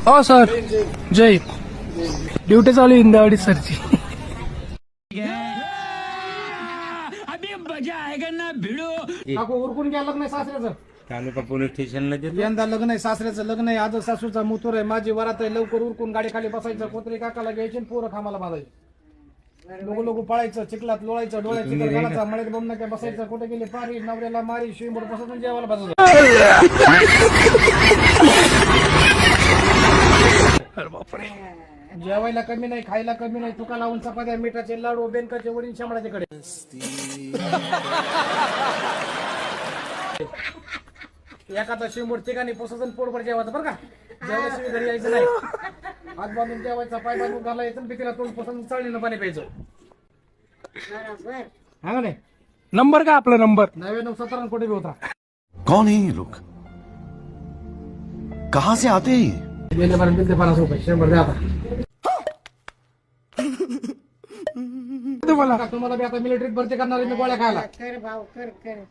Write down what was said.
हो सर जय ड्युटी चालू आहे इंदावाडी सरची. उरकून घ्या लग्न आहे सासऱ्याचं. तालुका पोलीस स्टेशनला देतो. यंदा लग्न आहे सासऱ्याचं लग्न आहे. आज सासूचा मुतूर आहे. माझी वरात आहे. लवकर उरकून गाडी खाली बसायचं. कोत्री काकाला घ्यायची आणि पोरं खामाला बांधायची. लोक लोक पळायचं चिखलात लोळायचं डोळ्यात चिखल घालायचा मळ्यात बंद नका बसायचं. कुठे गेले पारी नवऱ्याला मारी शिवमोड बसायचं जेवायला बसायचं. जेवायला कमी नाही खायला कमी नाही. तुका लावून चपात्या मिठाचे लाडू बेनकाचे वडील शामळाचे कडे. एखादा शिवमोड ठिकाणी पोसायचं पोटभर जेवायचं बरं का. जेवल्याशिवाय घरी यायचं नाही. हात बांधून जेवायचा पाय बांधून घालायचं भीतीला तोंड पोसून चाळणीनं पाणी प्यायचं. हा का नाही. नंबर का आपला नंबर 9917 कोटी होता. कौन है ये लोग, कहां से आते हैं ये? गेले पर्यंत दिले 50 रुपये 100 द्या आता. तुम्हाला तुम्हाला बी आता मिलिटरीत भरती करणार आहे मी गोळ्या खायला. कर भाऊ कर कर